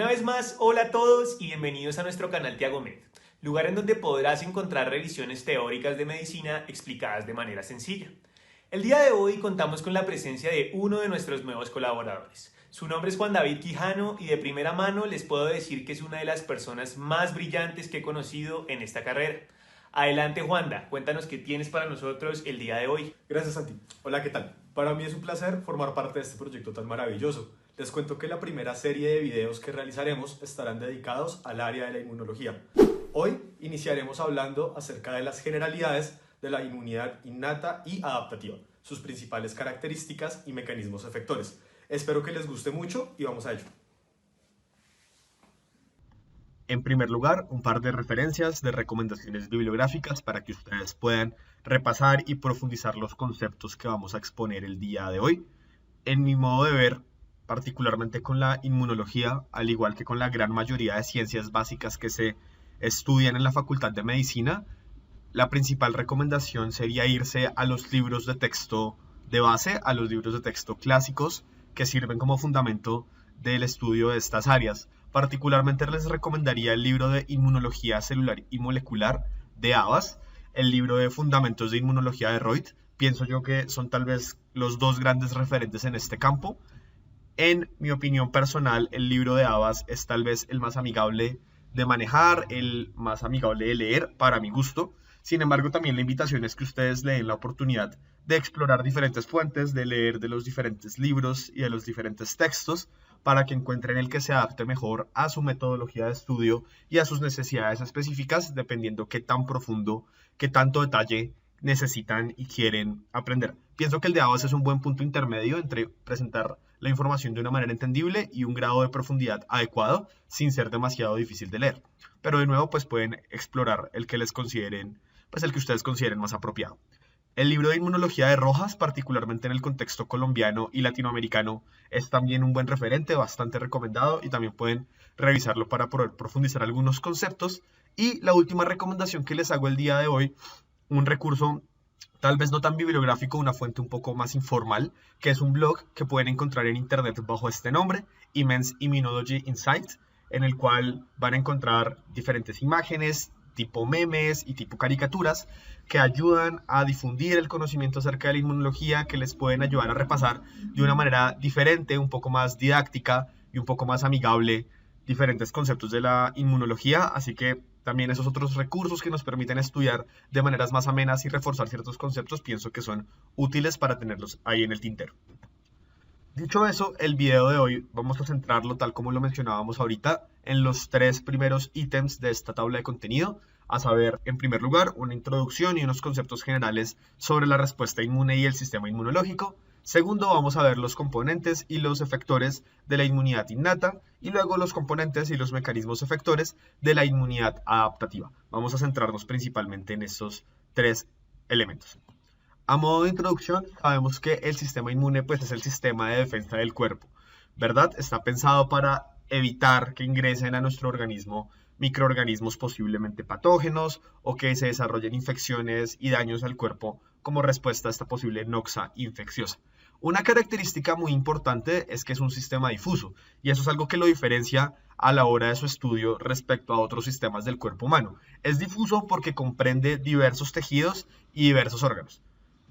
Una vez más, hola a todos y bienvenidos a nuestro canal Tiagomed, lugar en donde podrás encontrar revisiones teóricas de medicina explicadas de manera sencilla. El día de hoy contamos con la presencia de uno de nuestros nuevos colaboradores. Su nombre es Juan David Quijano y de primera mano les puedo decir que es una de las personas más brillantes que he conocido en esta carrera. Adelante Juanda, cuéntanos qué tienes para nosotros el día de hoy. Gracias, Santi. Hola, ¿qué tal? Para mí es un placer formar parte de este proyecto tan maravilloso. Les cuento que la primera serie de videos que realizaremos estarán dedicados al área de la inmunología. Hoy iniciaremos hablando acerca de las generalidades de la inmunidad innata y adaptativa, sus principales características y mecanismos efectores. Espero que les guste mucho y vamos a ello. En primer lugar, un par de referencias de recomendaciones bibliográficas para que ustedes puedan repasar y profundizar los conceptos que vamos a exponer el día de hoy. En mi modo de ver, particularmente con la inmunología, al igual que con la gran mayoría de ciencias básicas que se estudian en la Facultad de Medicina, la principal recomendación sería irse a los libros de texto de base, a los libros de texto clásicos que sirven como fundamento del estudio de estas áreas. Particularmente les recomendaría el libro de Inmunología Celular y Molecular de Abbas, el libro de Fundamentos de Inmunología de Reut. Pienso yo que son tal vez los dos grandes referentes en este campo. En mi opinión personal, el libro de Abbas es tal vez el más amigable de manejar, el más amigable de leer para mi gusto. Sin embargo, también la invitación es que ustedes le den la oportunidad de explorar diferentes fuentes, de leer de los diferentes libros y de los diferentes textos para que encuentren el que se adapte mejor a su metodología de estudio y a sus necesidades específicas, dependiendo qué tan profundo, qué tanto detalle necesitan y quieren aprender. Pienso que el de Abbas es un buen punto intermedio entre presentar la información de una manera entendible y un grado de profundidad adecuado sin ser demasiado difícil de leer. Pero de nuevo, pues pueden explorar el que les consideren, pues el que ustedes consideren más apropiado. El libro de Inmunología de Rojas, particularmente en el contexto colombiano y latinoamericano, es también un buen referente, bastante recomendado y también pueden revisarlo para poder profundizar algunos conceptos. Y la última recomendación que les hago el día de hoy, un recurso tal vez no tan bibliográfico, una fuente un poco más informal, que es un blog que pueden encontrar en internet bajo este nombre, Immense Immunology Insight, en el cual van a encontrar diferentes imágenes, tipo memes y tipo caricaturas, que ayudan a difundir el conocimiento acerca de la inmunología, que les pueden ayudar a repasar de una manera diferente, un poco más didáctica y un poco más amigable diferentes conceptos de la inmunología. Así que también esos otros recursos que nos permiten estudiar de maneras más amenas y reforzar ciertos conceptos, pienso que son útiles para tenerlos ahí en el tintero. Dicho eso, el video de hoy vamos a centrarlo, tal como lo mencionábamos ahorita, en los tres primeros ítems de esta tabla de contenido, a saber, en primer lugar, una introducción y unos conceptos generales sobre la respuesta inmune y el sistema inmunológico. Segundo, vamos a ver los componentes y los efectores de la inmunidad innata y luego los componentes y los mecanismos efectores de la inmunidad adaptativa. Vamos a centrarnos principalmente en estos tres elementos. A modo de introducción, sabemos que el sistema inmune pues, es el sistema de defensa del cuerpo, ¿verdad? Está pensado para evitar que ingresen a nuestro organismo microorganismos posiblemente patógenos o que se desarrollen infecciones y daños al cuerpo como respuesta a esta posible noxa infecciosa. Una característica muy importante es que es un sistema difuso y eso es algo que lo diferencia a la hora de su estudio respecto a otros sistemas del cuerpo humano. Es difuso porque comprende diversos tejidos y diversos órganos.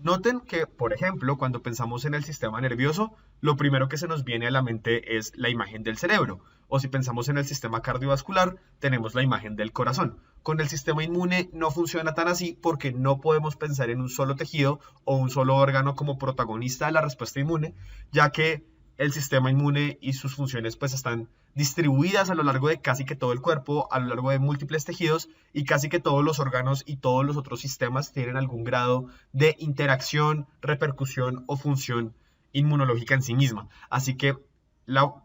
Noten que, por ejemplo, cuando pensamos en el sistema nervioso, lo primero que se nos viene a la mente es la imagen del cerebro. O si pensamos en el sistema cardiovascular, tenemos la imagen del corazón. Con el sistema inmune no funciona tan así porque no podemos pensar en un solo tejido o un solo órgano como protagonista de la respuesta inmune, ya que el sistema inmune y sus funciones pues están distribuidas a lo largo de casi que todo el cuerpo, a lo largo de múltiples tejidos y casi que todos los órganos y todos los otros sistemas tienen algún grado de interacción, repercusión o función inmunológica en sí misma. Así que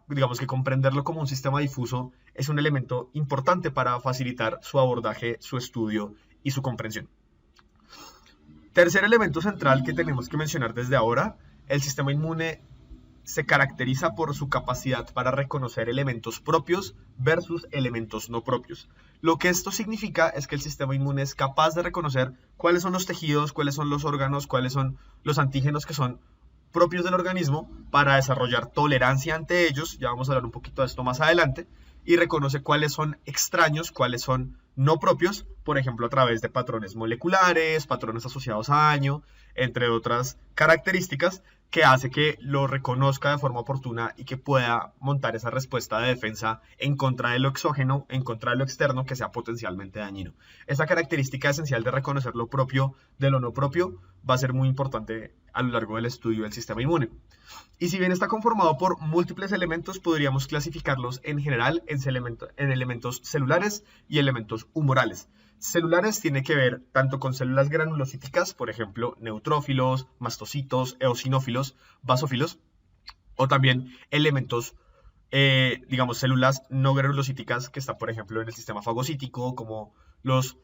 digamos que comprenderlo como un sistema difuso es un elemento importante para facilitar su abordaje, su estudio y su comprensión. Tercer elemento central que tenemos que mencionar desde ahora, el sistema inmune se caracteriza por su capacidad para reconocer elementos propios versus elementos no propios. Lo que esto significa es que el sistema inmune es capaz de reconocer cuáles son los tejidos, cuáles son los órganos, cuáles son los antígenos que son propios del organismo para desarrollar tolerancia ante ellos, ya vamos a hablar un poquito de esto más adelante, y reconoce cuáles son extraños, cuáles son no propios, por ejemplo a través de patrones moleculares, patrones asociados a daño, entre otras características que hace que lo reconozca de forma oportuna y que pueda montar esa respuesta de defensa en contra de lo exógeno, en contra de lo externo que sea potencialmente dañino. Esa característica esencial de reconocer lo propio de lo no propio va a ser muy importante a lo largo del estudio del sistema inmune. Y si bien está conformado por múltiples elementos, podríamos clasificarlos en general en elementos celulares y elementos humorales. Celulares tiene que ver tanto con células granulocíticas, por ejemplo, neutrófilos, mastocitos, eosinófilos, basófilos, o también elementos, digamos, células no granulocíticas que están, por ejemplo, en el sistema fagocítico, como los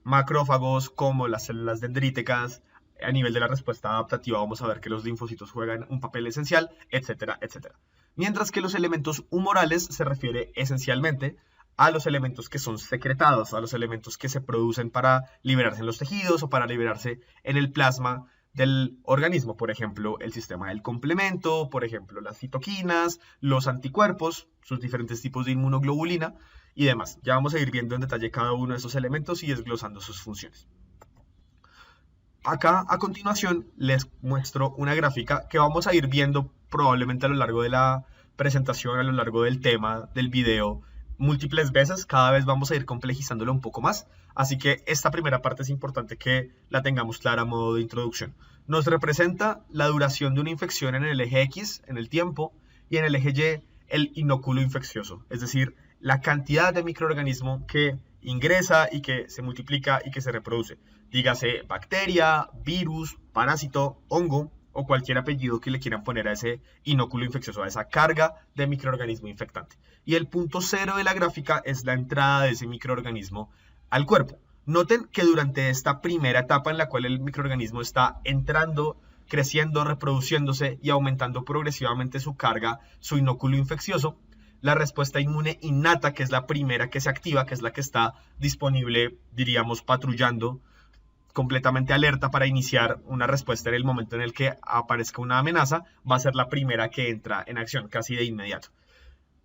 macrófagos, como las células dendríticas. A nivel de la respuesta adaptativa vamos a ver que los linfocitos juegan un papel esencial, etcétera, etcétera. Mientras que los elementos humorales se refiere esencialmente a los elementos que son secretados, a los elementos que se producen para liberarse en los tejidos o para liberarse en el plasma del organismo, por ejemplo, el sistema del complemento, por ejemplo, las citoquinas, los anticuerpos, sus diferentes tipos de inmunoglobulina y demás. Ya vamos a ir viendo en detalle cada uno de esos elementos y desglosando sus funciones. Acá a continuación les muestro una gráfica que vamos a ir viendo probablemente a lo largo de la presentación, a lo largo del tema, del video, múltiples veces. Cada vez vamos a ir complejizándolo un poco más, así que esta primera parte es importante que la tengamos clara a modo de introducción. Nos representa la duración de una infección en el eje X, en el tiempo, y en el eje Y, el inóculo infeccioso, es decir, la cantidad de microorganismo que ingresa y que se multiplica y que se reproduce. Dígase bacteria, virus, parásito, hongo o cualquier apellido que le quieran poner a ese inóculo infeccioso, a esa carga de microorganismo infectante. Y el punto cero de la gráfica es la entrada de ese microorganismo al cuerpo. Noten que durante esta primera etapa en la cual el microorganismo está entrando, creciendo, reproduciéndose y aumentando progresivamente su carga, su inóculo infeccioso, la respuesta inmune innata, que es la primera que se activa, que es la que está disponible, diríamos, patrullando, completamente alerta para iniciar una respuesta en el momento en el que aparezca una amenaza, va a ser la primera que entra en acción casi de inmediato.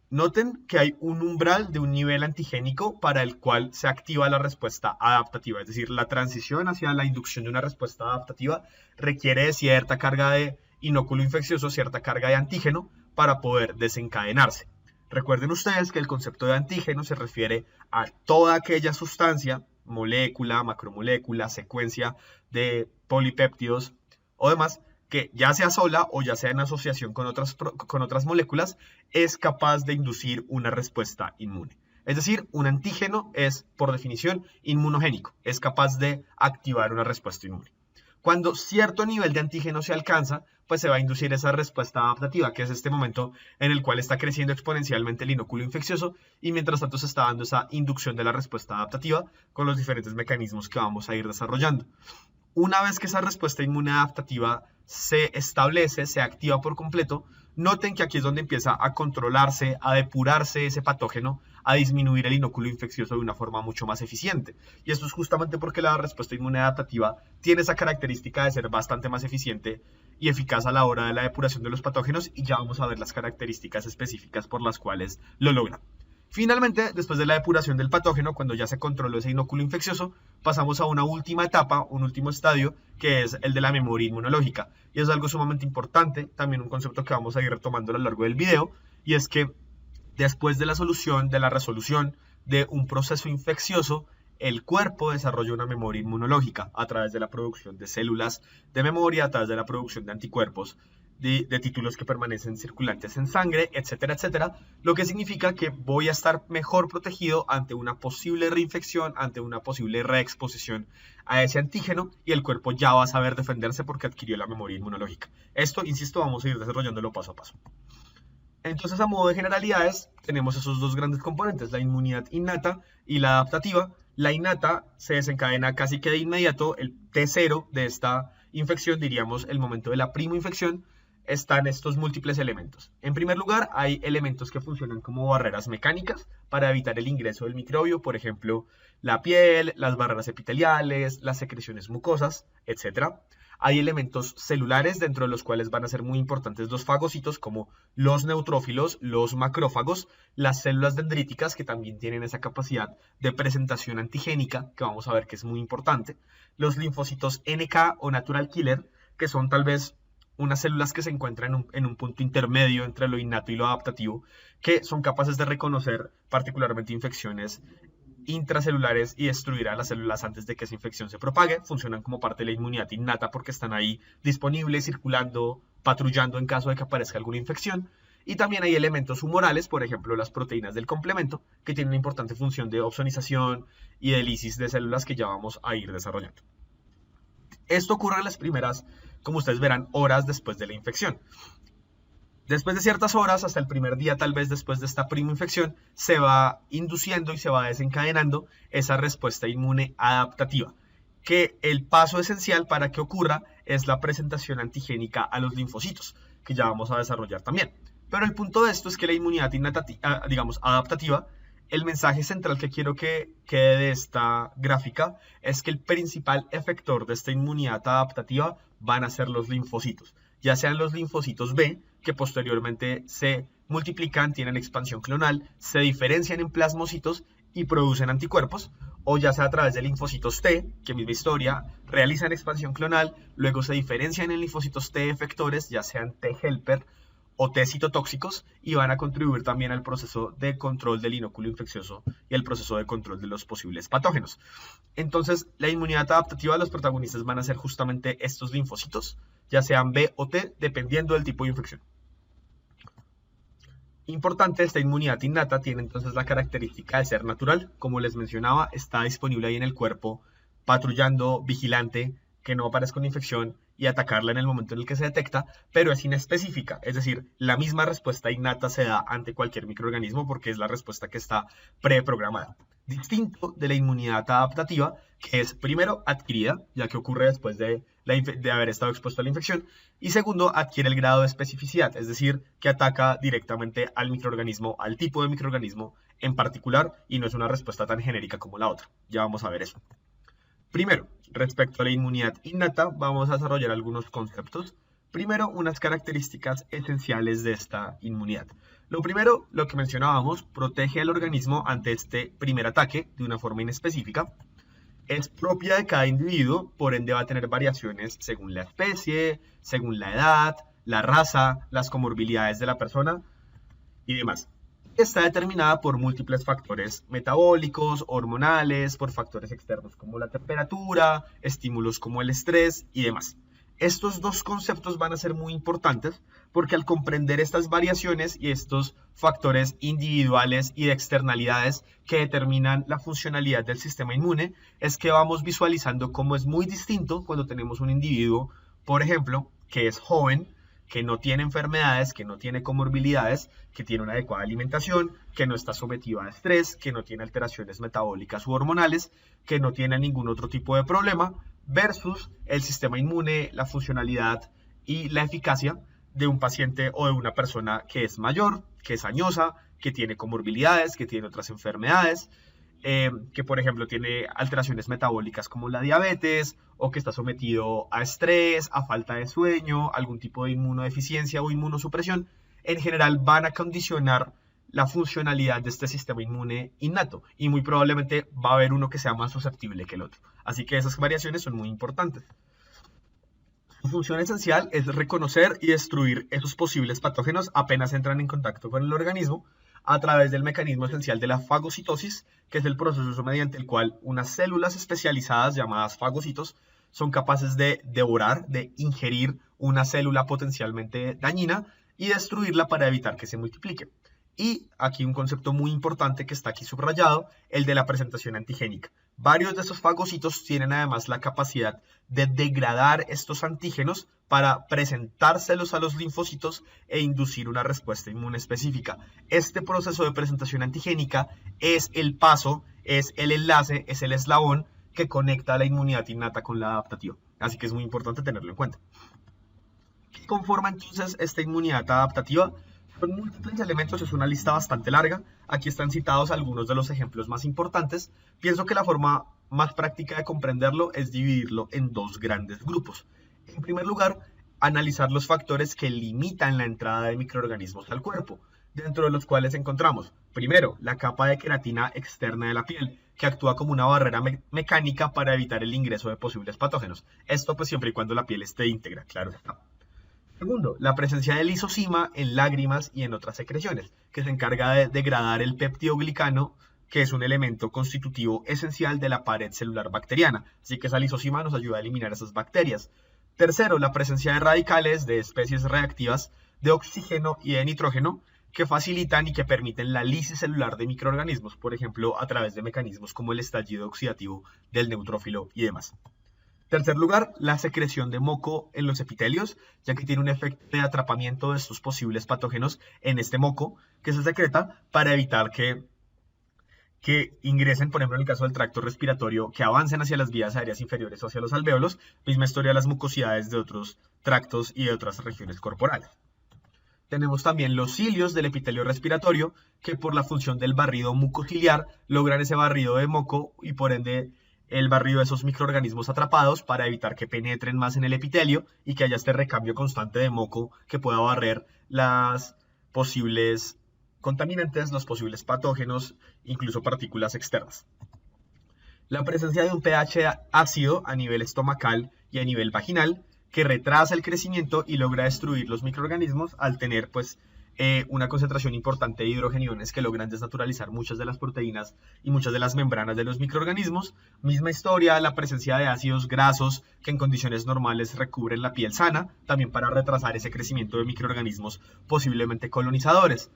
Noten que hay un umbral de un nivel antigénico para el cual se activa la respuesta adaptativa, es decir, la transición hacia la inducción de una respuesta adaptativa requiere de cierta carga de inóculo infeccioso, cierta carga de antígeno para poder desencadenarse. Recuerden ustedes que el concepto de antígeno se refiere a toda aquella sustancia, molécula, macromolécula, secuencia de polipéptidos o demás, que ya sea sola o ya sea en asociación con otras moléculas, es capaz de inducir una respuesta inmune. Es decir, un antígeno es, por definición, inmunogénico, es capaz de activar una respuesta inmune. Cuando cierto nivel de antígeno se alcanza, pues se va a inducir esa respuesta adaptativa, que es este momento en el cual está creciendo exponencialmente el inóculo infeccioso y mientras tanto se está dando esa inducción de la respuesta adaptativa con los diferentes mecanismos que vamos a ir desarrollando. Una vez que esa respuesta inmune adaptativa se establece, se activa por completo, noten que aquí es donde empieza a controlarse, a depurarse ese patógeno, a disminuir el inóculo infeccioso de una forma mucho más eficiente. Y esto es justamente porque la respuesta inmune adaptativa tiene esa característica de ser bastante más eficiente y eficaz a la hora de la depuración de los patógenos, y ya vamos a ver las características específicas por las cuales lo logra. Finalmente, después de la depuración del patógeno, cuando ya se controló ese inóculo infeccioso, pasamos a una última etapa, un último estadio, que es el de la memoria inmunológica. Y es algo sumamente importante, también un concepto que vamos a ir retomando a lo largo del video, y es que después de la resolución de un proceso infeccioso, el cuerpo desarrolla una memoria inmunológica a través de la producción de células de memoria, a través de la producción de anticuerpos, de títulos que permanecen circulantes en sangre, etcétera, etcétera, lo que significa que voy a estar mejor protegido ante una posible reinfección, ante una posible reexposición a ese antígeno, y el cuerpo ya va a saber defenderse porque adquirió la memoria inmunológica. Esto, insisto, vamos a ir desarrollándolo paso a paso. Entonces, a modo de generalidades, tenemos esos dos grandes componentes, la inmunidad innata y la adaptativa. La innata se desencadena casi que de inmediato, el T0 de esta infección, diríamos el momento de la primoinfección, están estos múltiples elementos. En primer lugar, hay elementos que funcionan como barreras mecánicas para evitar el ingreso del microbio, por ejemplo, la piel, las barreras epiteliales, las secreciones mucosas, etc. Hay elementos celulares dentro de los cuales van a ser muy importantes los fagocitos, como los neutrófilos, los macrófagos, las células dendríticas, que también tienen esa capacidad de presentación antigénica, que vamos a ver que es muy importante, los linfocitos NK o natural killer, que son tal vez unas células que se encuentran en un punto intermedio entre lo innato y lo adaptativo, que son capaces de reconocer particularmente infecciones intracelulares y destruir a las células antes de que esa infección se propague. Funcionan como parte de la inmunidad innata porque están ahí disponibles, circulando, patrullando en caso de que aparezca alguna infección. Y también hay elementos humorales, por ejemplo, las proteínas del complemento, que tienen una importante función de opsonización y de lisis de células que ya vamos a ir desarrollando. Esto ocurre en las primeras, como ustedes verán, horas después de la infección. Después de ciertas horas, hasta el primer día tal vez después de esta prima infección, se va induciendo y se va desencadenando esa respuesta inmune adaptativa, que el paso esencial para que ocurra es la presentación antigénica a los linfocitos, que ya vamos a desarrollar también. Pero el punto de esto es que la inmunidad adaptativa, el mensaje central que quiero que quede de esta gráfica es que el principal efector de esta inmunidad adaptativa van a ser los linfocitos, ya sean los linfocitos B, que posteriormente se multiplican, tienen expansión clonal, se diferencian en plasmocitos y producen anticuerpos, o ya sea a través de linfocitos T, que misma historia, realizan expansión clonal, luego se diferencian en linfocitos T efectores, ya sean T helper o T citotóxicos, y van a contribuir también al proceso de control del inóculo infeccioso y el proceso de control de los posibles patógenos. Entonces, la inmunidad adaptativa de los protagonistas van a ser justamente estos linfocitos, ya sean B o T, dependiendo del tipo de infección. Importante, esta inmunidad innata tiene entonces la característica de ser natural. Como les mencionaba, está disponible ahí en el cuerpo, patrullando, vigilante, que no aparezca una infección y atacarla en el momento en el que se detecta, pero es inespecífica, es decir, la misma respuesta innata se da ante cualquier microorganismo porque es la respuesta que está preprogramada. Distinto de la inmunidad adaptativa, que es primero adquirida, ya que ocurre después de haber estado expuesto a la infección, y segundo, adquiere el grado de especificidad, es decir, que ataca directamente al microorganismo, al tipo de microorganismo en particular, y no es una respuesta tan genérica como la otra. Ya vamos a ver eso. Primero, respecto a la inmunidad innata, vamos a desarrollar algunos conceptos. Primero, unas características esenciales de esta inmunidad. Lo primero, lo que mencionábamos, protege al organismo ante este primer ataque de una forma inespecífica. Es propia de cada individuo, por ende va a tener variaciones según la especie, según la edad, la raza, las comorbilidades de la persona y demás. Está determinada por múltiples factores metabólicos, hormonales, por factores externos como la temperatura, estímulos como el estrés y demás. Estos dos conceptos van a ser muy importantes porque al comprender estas variaciones y estos factores individuales y de externalidades que determinan la funcionalidad del sistema inmune, es que vamos visualizando cómo es muy distinto cuando tenemos un individuo, por ejemplo, que es joven, que no tiene enfermedades, que no tiene comorbilidades, que tiene una adecuada alimentación, que no está sometido a estrés, que no tiene alteraciones metabólicas u hormonales, que no tiene ningún otro tipo de problema, versus el sistema inmune, la funcionalidad y la eficacia de un paciente o de una persona que es mayor, que es añosa, que tiene comorbilidades, que tiene otras enfermedades, que por ejemplo tiene alteraciones metabólicas como la diabetes, o que está sometido a estrés, a falta de sueño, algún tipo de inmunodeficiencia o inmunosupresión. En general van a condicionar la funcionalidad de este sistema inmune innato y muy probablemente va a haber uno que sea más susceptible que el otro. Así que esas variaciones son muy importantes. Su función esencial es reconocer y destruir esos posibles patógenos apenas entran en contacto con el organismo a través del mecanismo esencial de la fagocitosis, que es el proceso mediante el cual unas células especializadas llamadas fagocitos son capaces de devorar, de ingerir una célula potencialmente dañina y destruirla para evitar que se multiplique. Y aquí un concepto muy importante que está aquí subrayado, el de la presentación antigénica. Varios de estos fagocitos tienen además la capacidad de degradar estos antígenos para presentárselos a los linfocitos e inducir una respuesta inmune específica. Este proceso de presentación antigénica es el paso, es el enlace, es el eslabón que conecta la inmunidad innata con la adaptativa. Así que es muy importante tenerlo en cuenta. ¿Qué conforma entonces esta inmunidad adaptativa? Son múltiples elementos, es una lista bastante larga. Aquí están citados algunos de los ejemplos más importantes. Pienso que la forma más práctica de comprenderlo es dividirlo en dos grandes grupos. En primer lugar, analizar los factores que limitan la entrada de microorganismos al cuerpo, dentro de los cuales encontramos, primero, la capa de queratina externa de la piel, que actúa como una barrera mecánica para evitar el ingreso de posibles patógenos. Esto pues siempre y cuando la piel esté íntegra, claro está. Segundo, la presencia de lisozima en lágrimas y en otras secreciones, que se encarga de degradar el peptidoglicano, que es un elemento constitutivo esencial de la pared celular bacteriana. Así que esa lisozima nos ayuda a eliminar esas bacterias. Tercero, la presencia de radicales de especies reactivas de oxígeno y de nitrógeno que facilitan y que permiten la lisis celular de microorganismos, por ejemplo, a través de mecanismos como el estallido oxidativo del neutrófilo y demás. Tercer lugar, la secreción de moco en los epitelios, ya que tiene un efecto de atrapamiento de estos posibles patógenos en este moco que se secreta para evitar que ingresen, por ejemplo, en el caso del tracto respiratorio, que avancen hacia las vías aéreas inferiores o hacia los alvéolos, misma historia de las mucosidades de otros tractos y de otras regiones corporales. Tenemos también los cilios del epitelio respiratorio, que por la función del barrido mucociliar logran ese barrido de moco y por ende el barrido de esos microorganismos atrapados para evitar que penetren más en el epitelio y que haya este recambio constante de moco que pueda barrer las posibles contaminantes, los posibles patógenos, incluso partículas externas. La presencia de un pH ácido a nivel estomacal y a nivel vaginal que retrasa el crecimiento y logra destruir los microorganismos al tener una concentración importante de hidrogeniones que logran desnaturalizar muchas de las proteínas y muchas de las membranas de los microorganismos. Misma historia, la presencia de ácidos grasos que en condiciones normales recubren la piel sana, también para retrasar ese crecimiento de microorganismos posiblemente colonizadores.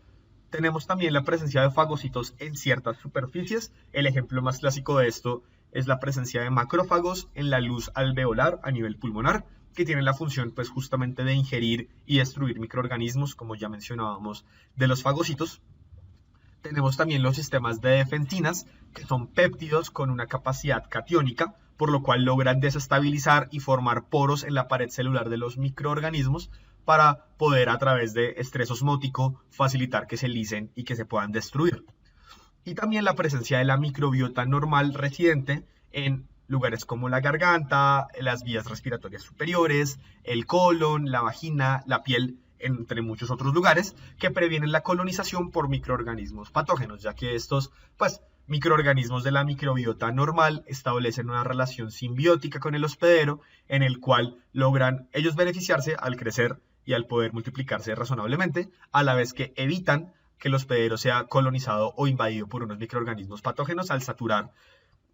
Tenemos también la presencia de fagocitos en ciertas superficies. El ejemplo más clásico de esto es la presencia de macrófagos en la luz alveolar a nivel pulmonar, que tienen la función pues justamente de ingerir y destruir microorganismos, como ya mencionábamos, de los fagocitos. Tenemos también los sistemas de defensinas, que son péptidos con una capacidad catiónica, por lo cual logran desestabilizar y formar poros en la pared celular de los microorganismos para poder, a través de estrés osmótico, facilitar que se lisen y que se puedan destruir. Y también la presencia de la microbiota normal residente en lugares como la garganta, las vías respiratorias superiores, el colon, la vagina, la piel, entre muchos otros lugares, que previenen la colonización por microorganismos patógenos, ya que estos microorganismos de la microbiota normal establecen una relación simbiótica con el hospedero, en el cual logran ellos beneficiarse al crecer y al poder multiplicarse razonablemente, a la vez que evitan que el hospedero sea colonizado o invadido por unos microorganismos patógenos al saturar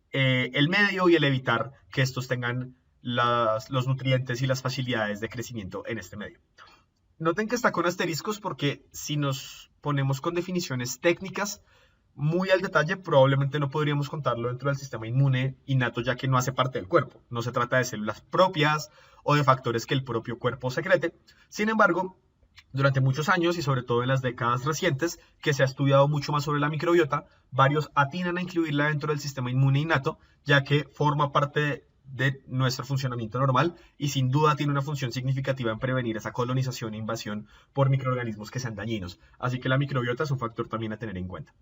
el medio y el evitar que estos tengan los nutrientes y las facilidades de crecimiento en este medio. Noten que está con asteriscos porque si nos ponemos con definiciones técnicas muy al detalle, probablemente no podríamos contarlo dentro del sistema inmune innato, ya que no hace parte del cuerpo. No se trata de células propias o de factores que el propio cuerpo secrete. Sin embargo, durante muchos años y sobre todo en las décadas recientes, que se ha estudiado mucho más sobre la microbiota, varios atinan a incluirla dentro del sistema inmune innato, ya que forma parte de nuestro funcionamiento normal y sin duda tiene una función significativa en prevenir esa colonización e invasión por microorganismos que sean dañinos. Así que la microbiota es un factor también a tener en cuenta.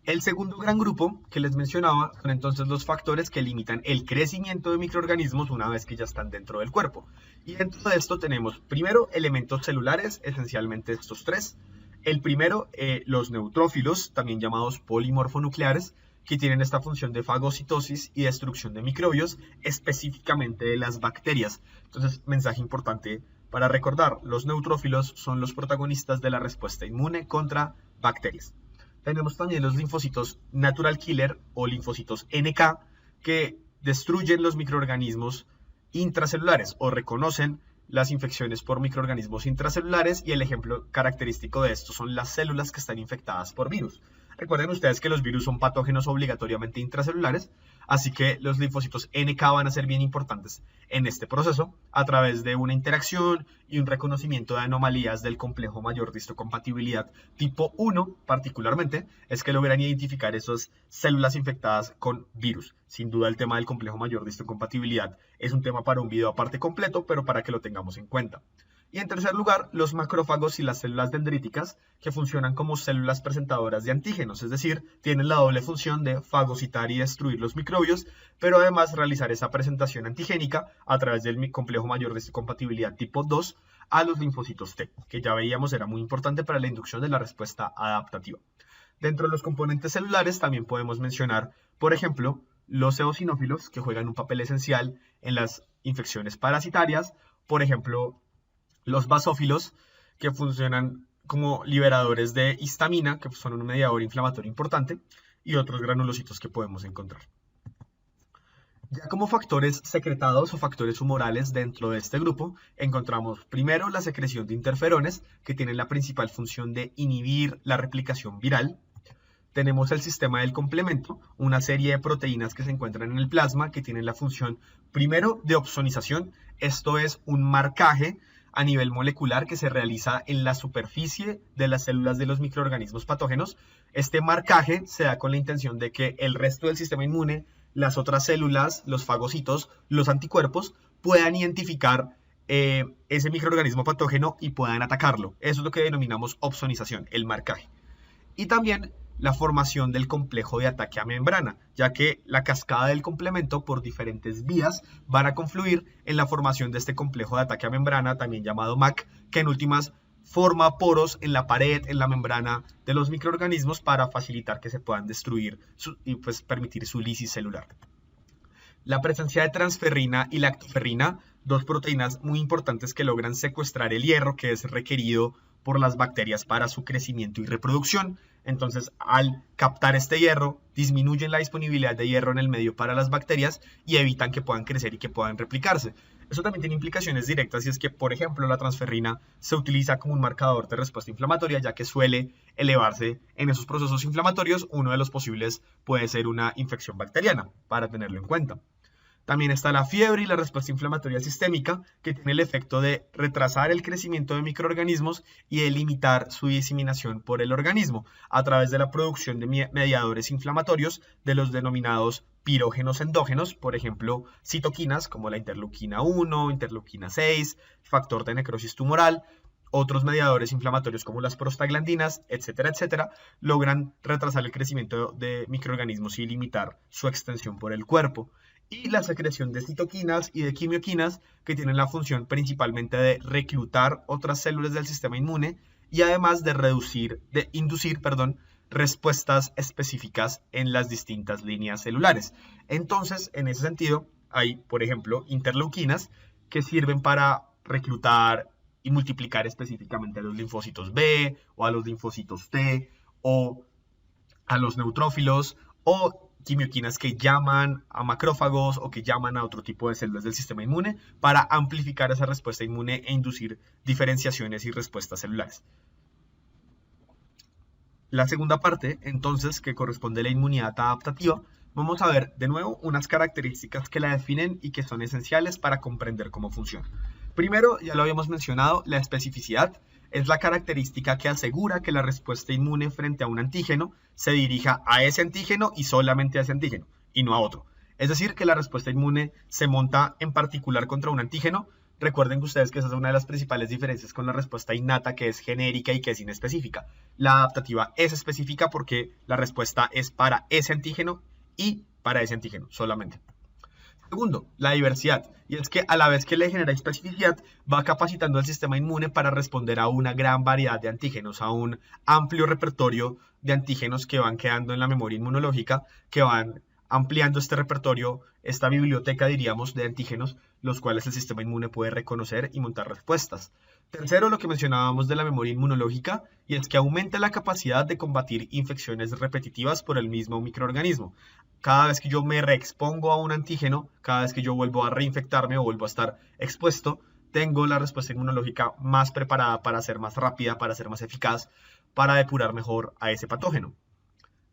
El segundo gran grupo que les mencionaba son entonces los factores que limitan el crecimiento de microorganismos una vez que ya están dentro del cuerpo. Y dentro de esto tenemos primero elementos celulares, esencialmente estos tres. El primero, los neutrófilos, también llamados polimorfonucleares, que tienen esta función de fagocitosis y destrucción de microbios, específicamente de las bacterias. Entonces, mensaje importante para recordar, los neutrófilos son los protagonistas de la respuesta inmune contra bacterias. Tenemos también los linfocitos natural killer o linfocitos NK que destruyen los microorganismos intracelulares o reconocen las infecciones por microorganismos intracelulares y el ejemplo característico de esto son las células que están infectadas por virus. Recuerden ustedes que los virus son patógenos obligatoriamente intracelulares, así que los linfocitos NK van a ser bien importantes en este proceso a través de una interacción y un reconocimiento de anomalías del complejo mayor de histocompatibilidad tipo 1 particularmente, es que logran identificar esas células infectadas con virus. Sin duda el tema del complejo mayor de histocompatibilidad es un tema para un video aparte completo, pero para que lo tengamos en cuenta. Y en tercer lugar, los macrófagos y las células dendríticas, que funcionan como células presentadoras de antígenos, es decir, tienen la doble función de fagocitar y destruir los microbios, pero además realizar esa presentación antigénica a través del complejo mayor de histocompatibilidad tipo 2 a los linfocitos T, que ya veíamos era muy importante para la inducción de la respuesta adaptativa. Dentro de los componentes celulares también podemos mencionar, por ejemplo, los eosinófilos, que juegan un papel esencial en las infecciones parasitarias, por ejemplo, los basófilos, que funcionan como liberadores de histamina, que son un mediador inflamatorio importante, y otros granulocitos que podemos encontrar. Ya como factores secretados o factores humorales dentro de este grupo, encontramos primero la secreción de interferones, que tienen la principal función de inhibir la replicación viral. Tenemos el sistema del complemento, una serie de proteínas que se encuentran en el plasma que tienen la función primero de opsonización, esto es un marcaje a nivel molecular que se realiza en la superficie de las células de los microorganismos patógenos. Este marcaje se da con la intención de que el resto del sistema inmune, las otras células, los fagocitos, los anticuerpos, puedan identificar ese microorganismo patógeno y puedan atacarlo. Eso es lo que denominamos opsonización, el marcaje. Y también la formación del complejo de ataque a membrana, ya que la cascada del complemento por diferentes vías van a confluir en la formación de este complejo de ataque a membrana, también llamado MAC, que en últimas forma poros en la pared, en la membrana de los microorganismos para facilitar que se puedan destruir y pues permitir su lisis celular. La presencia de transferrina y lactoferrina, dos proteínas muy importantes que logran secuestrar el hierro que es requerido por las bacterias para su crecimiento y reproducción. Entonces, al captar este hierro, disminuyen la disponibilidad de hierro en el medio para las bacterias y evitan que puedan crecer y que puedan replicarse. Eso también tiene implicaciones directas y es que, por ejemplo, la transferrina se utiliza como un marcador de respuesta inflamatoria, ya que suele elevarse en esos procesos inflamatorios. Uno de los posibles puede ser una infección bacteriana, para tenerlo en cuenta. También está la fiebre y la respuesta inflamatoria sistémica, que tiene el efecto de retrasar el crecimiento de microorganismos y de limitar su diseminación por el organismo a través de la producción de mediadores inflamatorios de los denominados pirógenos endógenos, por ejemplo, citoquinas como la interleuquina 1, interleuquina 6, factor de necrosis tumoral, otros mediadores inflamatorios como las prostaglandinas, etcétera, etcétera, logran retrasar el crecimiento de microorganismos y limitar su extensión por el cuerpo. Y la secreción de citoquinas y de quimioquinas, que tienen la función principalmente de reclutar otras células del sistema inmune y además de inducir respuestas específicas en las distintas líneas celulares. Entonces, en ese sentido, hay, por ejemplo, interleuquinas que sirven para reclutar y multiplicar específicamente a los linfocitos B o a los linfocitos T o a los neutrófilos, o quimioquinas que llaman a macrófagos o que llaman a otro tipo de células del sistema inmune para amplificar esa respuesta inmune e inducir diferenciaciones y respuestas celulares. La segunda parte, entonces, que corresponde a la inmunidad adaptativa, vamos a ver de nuevo unas características que la definen y que son esenciales para comprender cómo funciona. Primero, ya lo habíamos mencionado, la especificidad es la característica que asegura que la respuesta inmune frente a un antígeno se dirija a ese antígeno y solamente a ese antígeno, y no a otro. Es decir, que la respuesta inmune se monta en particular contra un antígeno. Recuerden que ustedes que esa es una de las principales diferencias con la respuesta innata, que es genérica y que es inespecífica. La adaptativa es específica porque la respuesta es para ese antígeno y para ese antígeno solamente. Segundo, la diversidad, y es que a la vez que le genera especificidad, va capacitando al sistema inmune para responder a una gran variedad de antígenos, a un amplio repertorio de antígenos que van quedando en la memoria inmunológica, que van ampliando este repertorio, esta biblioteca, diríamos, de antígenos, los cuales el sistema inmune puede reconocer y montar respuestas. Tercero, lo que mencionábamos de la memoria inmunológica, y es que aumenta la capacidad de combatir infecciones repetitivas por el mismo microorganismo. Cada vez que yo me reexpongo a un antígeno, cada vez que yo vuelvo a reinfectarme o vuelvo a estar expuesto, tengo la respuesta inmunológica más preparada para ser más rápida, para ser más eficaz, para depurar mejor a ese patógeno.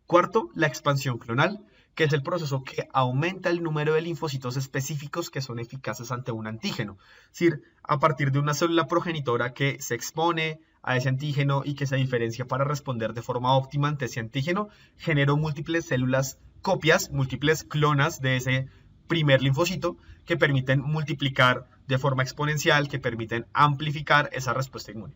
Cuarto, la expansión clonal, que es el proceso que aumenta el número de linfocitos específicos que son eficaces ante un antígeno. Es decir, a partir de una célula progenitora que se expone a ese antígeno y que se diferencia para responder de forma óptima ante ese antígeno, generó múltiples células copias, múltiples clonas de ese primer linfocito que permiten multiplicar de forma exponencial, que permiten amplificar esa respuesta inmune.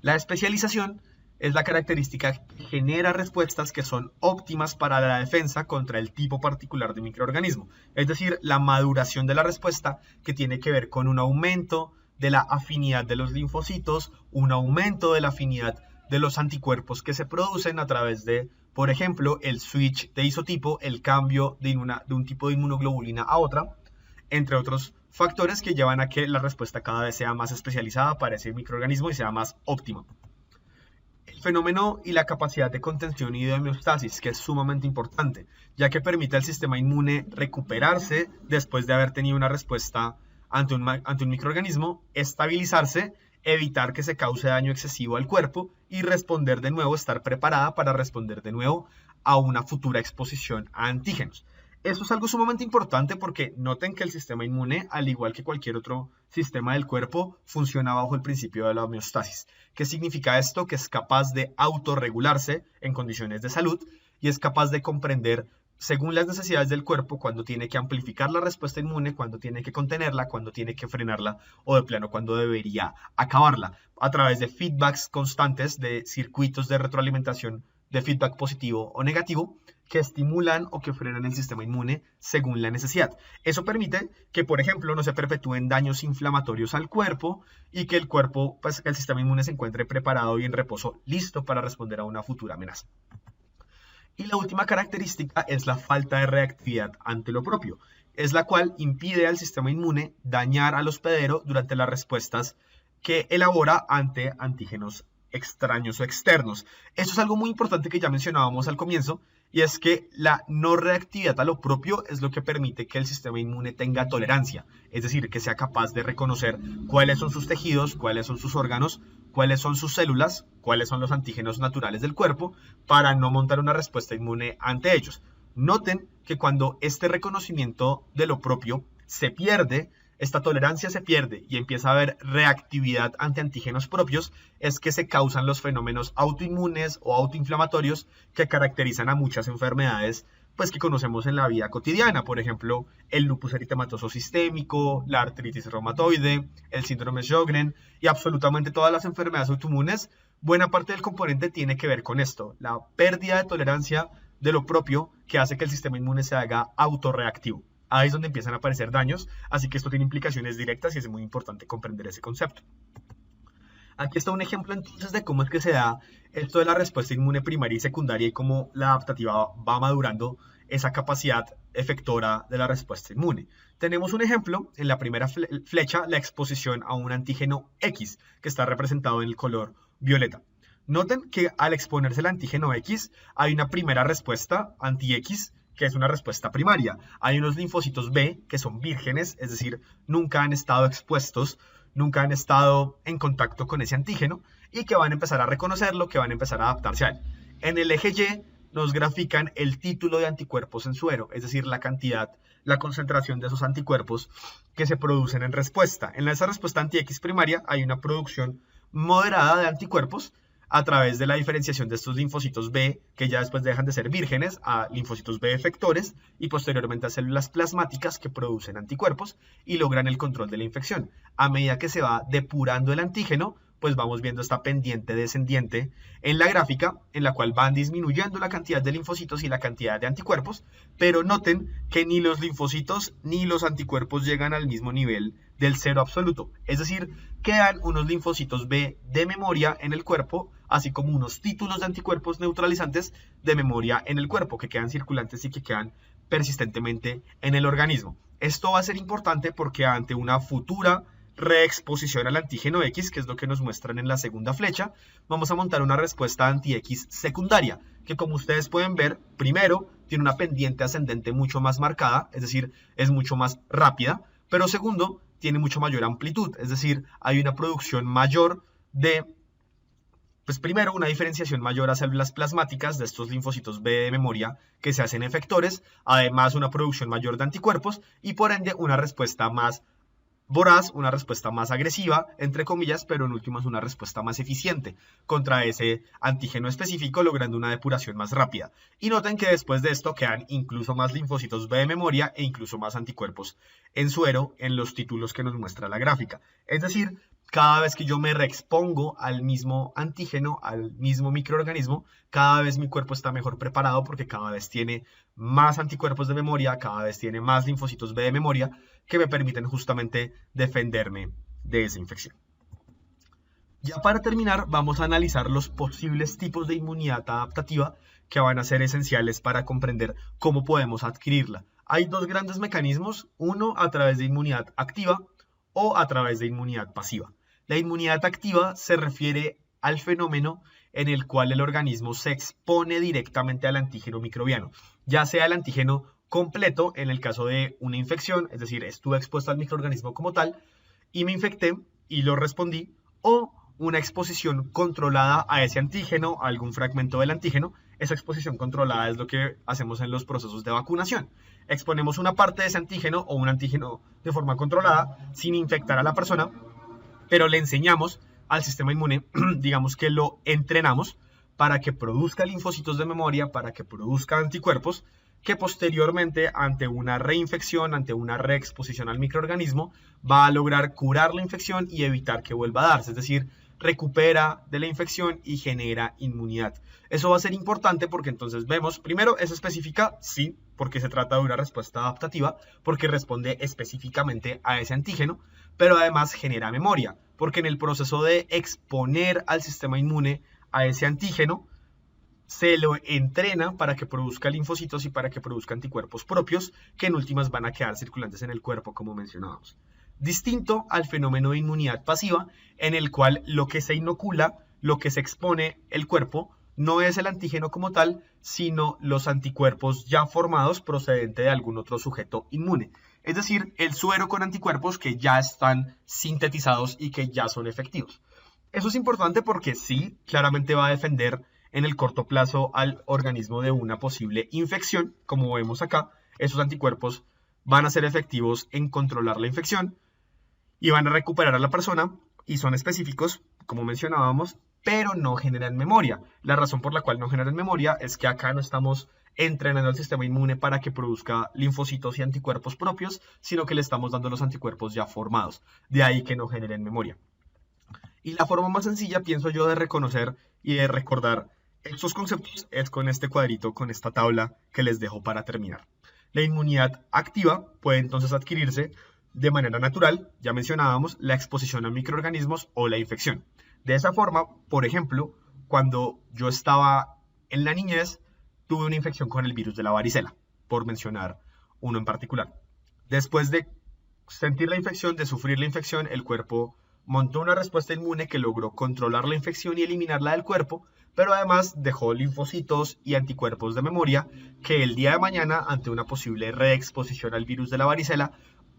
La especialización es la característica que genera respuestas que son óptimas para la defensa contra el tipo particular de microorganismo. Es decir, la maduración de la respuesta que tiene que ver con un aumento de la afinidad de los linfocitos, un aumento de la afinidad de los anticuerpos que se producen a través de, por ejemplo, el switch de isotipo, el cambio de un tipo de inmunoglobulina a otra, entre otros factores que llevan a que la respuesta cada vez sea más especializada para ese microorganismo y sea más óptima. El fenómeno y la capacidad de contención y de homeostasis, que es sumamente importante, ya que permite al sistema inmune recuperarse después de haber tenido una respuesta ante un microorganismo, estabilizarse, evitar que se cause daño excesivo al cuerpo y responder de nuevo, estar preparada para responder de nuevo a una futura exposición a antígenos. Eso es algo sumamente importante porque noten que el sistema inmune, al igual que cualquier otro sistema del cuerpo, funciona bajo el principio de la homeostasis. ¿Qué significa esto? Que es capaz de autorregularse en condiciones de salud y es capaz de comprender, según las necesidades del cuerpo, cuando tiene que amplificar la respuesta inmune, cuando tiene que contenerla, cuando tiene que frenarla o de plano cuando debería acabarla, a través de feedbacks constantes, de circuitos de retroalimentación de feedback positivo o negativo que estimulan o que frenan el sistema inmune según la necesidad. Eso permite que, por ejemplo, no se perpetúen daños inflamatorios al cuerpo y que que el sistema inmune se encuentre preparado y en reposo, listo para responder a una futura amenaza. Y la última característica es la falta de reactividad ante lo propio, es la cual impide al sistema inmune dañar al hospedero durante las respuestas que elabora ante antígenos extraños o externos. Eso es algo muy importante que ya mencionábamos al comienzo, y es que la no reactividad a lo propio es lo que permite que el sistema inmune tenga tolerancia, es decir, que sea capaz de reconocer cuáles son sus tejidos, cuáles son sus órganos, cuáles son sus células, cuáles son los antígenos naturales del cuerpo, para no montar una respuesta inmune ante ellos. Noten que cuando este reconocimiento de lo propio se pierde, esta tolerancia se pierde y empieza a haber reactividad ante antígenos propios, es que se causan los fenómenos autoinmunes o autoinflamatorios que caracterizan a muchas enfermedades pues, que conocemos en la vida cotidiana. Por ejemplo, el lupus eritematoso sistémico, la artritis reumatoide, el síndrome de Sjögren y absolutamente todas las enfermedades autoinmunes. Buena parte del componente tiene que ver con esto, la pérdida de tolerancia de lo propio que hace que el sistema inmune se haga autorreactivo. Ahí es donde empiezan a aparecer daños, así que esto tiene implicaciones directas y es muy importante comprender ese concepto. Aquí está un ejemplo entonces de cómo es que se da esto de la respuesta inmune primaria y secundaria y cómo la adaptativa va madurando esa capacidad efectora de la respuesta inmune. Tenemos un ejemplo en la primera flecha, la exposición a un antígeno X, que está representado en el color violeta. Noten que al exponerse al antígeno X hay una primera respuesta anti-X, que es una respuesta primaria. Hay unos linfocitos B que son vírgenes, es decir, nunca han estado expuestos, nunca han estado en contacto con ese antígeno y que van a empezar a reconocerlo, que van a empezar a adaptarse a él. En el eje Y nos grafican el título de anticuerpos en suero, es decir, la cantidad, la concentración de esos anticuerpos que se producen en respuesta. En esa respuesta anti-X primaria hay una producción moderada de anticuerpos a través de la diferenciación de estos linfocitos B, que ya después dejan de ser vírgenes, a linfocitos B efectores y posteriormente a células plasmáticas que producen anticuerpos y logran el control de la infección. A medida que se va depurando el antígeno, pues vamos viendo esta pendiente descendiente en la gráfica, en la cual van disminuyendo la cantidad de linfocitos y la cantidad de anticuerpos, pero noten que ni los linfocitos ni los anticuerpos llegan al mismo nivel del cero absoluto. Es decir, quedan unos linfocitos B de memoria en el cuerpo, así como unos títulos de anticuerpos neutralizantes de memoria en el cuerpo, que quedan circulantes y que quedan persistentemente en el organismo. Esto va a ser importante porque ante una futura reexposición al antígeno X, que es lo que nos muestran en la segunda flecha, vamos a montar una respuesta anti-X secundaria, que como ustedes pueden ver, primero, tiene una pendiente ascendente mucho más marcada, es decir, es mucho más rápida, pero segundo, tiene mucho mayor amplitud, es decir, hay una producción mayor de Pues primero, una diferenciación mayor a células plasmáticas de estos linfocitos B de memoria que se hacen efectores, además una producción mayor de anticuerpos y por ende una respuesta más voraz, una respuesta más agresiva, entre comillas, pero en últimas una respuesta más eficiente contra ese antígeno específico, logrando una depuración más rápida. Y noten que después de esto quedan incluso más linfocitos B de memoria e incluso más anticuerpos en suero en los títulos que nos muestra la gráfica. Es decir, cada vez que yo me reexpongo al mismo antígeno, al mismo microorganismo, cada vez mi cuerpo está mejor preparado porque cada vez tiene más anticuerpos de memoria, cada vez tiene más linfocitos B de memoria que me permiten justamente defenderme de esa infección. Ya para terminar, vamos a analizar los posibles tipos de inmunidad adaptativa que van a ser esenciales para comprender cómo podemos adquirirla. Hay dos grandes mecanismos, uno a través de inmunidad activa o a través de inmunidad pasiva. La inmunidad activa se refiere al fenómeno en el cual el organismo se expone directamente al antígeno microbiano, ya sea el antígeno completo en el caso de una infección, es decir, estuve expuesto al microorganismo como tal y me infecté y lo respondí, o una exposición controlada a ese antígeno, a algún fragmento del antígeno. Esa exposición controlada es lo que hacemos en los procesos de vacunación. Exponemos una parte de ese antígeno o un antígeno de forma controlada sin infectar a la persona, pero le enseñamos al sistema inmune, digamos que lo entrenamos para que produzca linfocitos de memoria, para que produzca anticuerpos, que posteriormente ante una reinfección, ante una reexposición al microorganismo, va a lograr curar la infección y evitar que vuelva a darse, es decir, recupera de la infección y genera inmunidad. Eso va a ser importante porque entonces vemos, primero, ¿es específica? Sí, porque se trata de una respuesta adaptativa, porque responde específicamente a ese antígeno, pero además genera memoria, porque en el proceso de exponer al sistema inmune a ese antígeno, se lo entrena para que produzca linfocitos y para que produzca anticuerpos propios, que en últimas van a quedar circulantes en el cuerpo, como mencionábamos. Distinto al fenómeno de inmunidad pasiva, en el cual lo que se inocula, lo que se expone el cuerpo, no es el antígeno como tal, sino los anticuerpos ya formados procedentes de algún otro sujeto inmune. Es decir, el suero con anticuerpos que ya están sintetizados y que ya son efectivos. Eso es importante porque sí, claramente va a defender en el corto plazo al organismo de una posible infección, como vemos acá. Esos anticuerpos van a ser efectivos en controlar la infección y van a recuperar a la persona y son específicos, como mencionábamos, pero no generan memoria. La razón por la cual no generan memoria es que acá no estamos entrenando al sistema inmune para que produzca linfocitos y anticuerpos propios, sino que le estamos dando los anticuerpos ya formados. De ahí que no generen memoria. Y la forma más sencilla, pienso yo, de reconocer y de recordar estos conceptos es con este cuadrito, con esta tabla que les dejo para terminar. La inmunidad activa puede entonces adquirirse de manera natural, ya mencionábamos, la exposición a microorganismos o la infección. De esa forma, por ejemplo, cuando yo estaba en la niñez, tuve una infección con el virus de la varicela, por mencionar uno en particular. Después de sentir la infección, de sufrir la infección, el cuerpo montó una respuesta inmune que logró controlar la infección y eliminarla del cuerpo, pero además dejó linfocitos y anticuerpos de memoria que el día de mañana, ante una posible reexposición al virus de la varicela,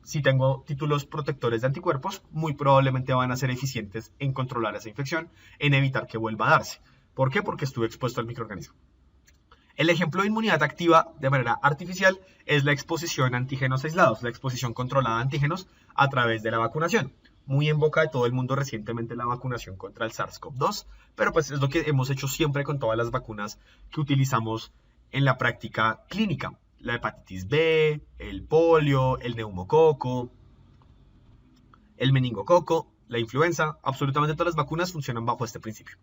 si tengo títulos protectores de anticuerpos, muy probablemente van a ser eficientes en controlar esa infección, en evitar que vuelva a darse. ¿Por qué? Porque estuve expuesto al microorganismo. El ejemplo de inmunidad activa de manera artificial es la exposición a antígenos aislados, la exposición controlada a antígenos a través de la vacunación. Muy en boca de todo el mundo recientemente la vacunación contra el SARS-CoV-2, pero pues es lo que hemos hecho siempre con todas las vacunas que utilizamos en la práctica clínica. La hepatitis B, el polio, el neumococo, el meningococo, la influenza, absolutamente todas las vacunas funcionan bajo este principio.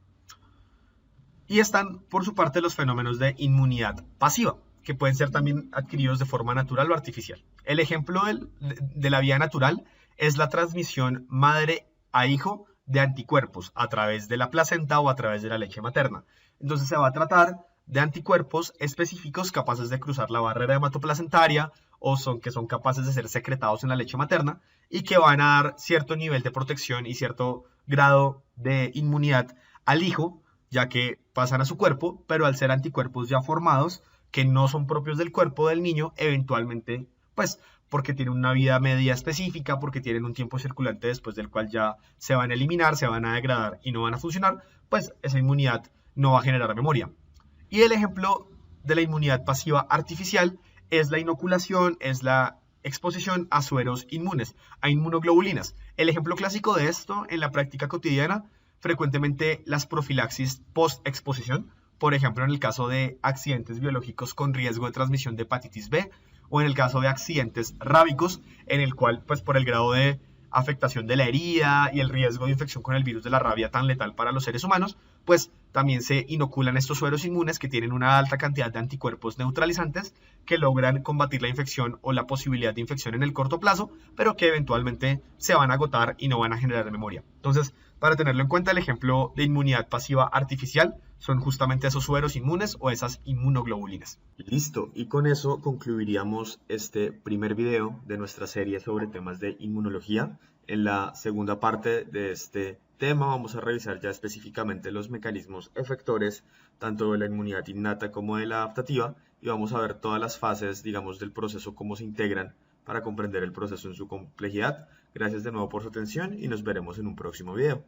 Y están, por su parte, los fenómenos de inmunidad pasiva, que pueden ser también adquiridos de forma natural o artificial. El ejemplo de la vía natural es la transmisión madre a hijo de anticuerpos a través de la placenta o a través de la leche materna. Entonces se va a tratar de anticuerpos específicos capaces de cruzar la barrera hematoplacentaria o que son capaces de ser secretados en la leche materna y que van a dar cierto nivel de protección y cierto grado de inmunidad al hijo, ya que pasan a su cuerpo, pero al ser anticuerpos ya formados, que no son propios del cuerpo del niño, eventualmente pues porque tienen una vida media específica, porque tienen un tiempo circulante después del cual ya se van a eliminar, se van a degradar y no van a funcionar, pues esa inmunidad no va a generar memoria. Y el ejemplo de la inmunidad pasiva artificial es la inoculación, es la exposición a sueros inmunes, a inmunoglobulinas. El ejemplo clásico de esto en la práctica cotidiana, frecuentemente las profilaxis post-exposición, por ejemplo en el caso de accidentes biológicos con riesgo de transmisión de hepatitis B, o en el caso de accidentes rábicos, en el cual, pues por el grado de afectación de la herida y el riesgo de infección con el virus de la rabia tan letal para los seres humanos, pues también se inoculan estos sueros inmunes que tienen una alta cantidad de anticuerpos neutralizantes que logran combatir la infección o la posibilidad de infección en el corto plazo, pero que eventualmente se van a agotar y no van a generar memoria. Entonces, para tenerlo en cuenta, el ejemplo de inmunidad pasiva artificial son justamente esos sueros inmunes o esas inmunoglobulinas. Listo, y con eso concluiríamos este primer video de nuestra serie sobre temas de inmunología. En la segunda parte de este tema vamos a revisar ya específicamente los mecanismos efectores tanto de la inmunidad innata como de la adaptativa y vamos a ver todas las fases, digamos, del proceso, cómo se integran para comprender el proceso en su complejidad. Gracias de nuevo por su atención y nos veremos en un próximo video.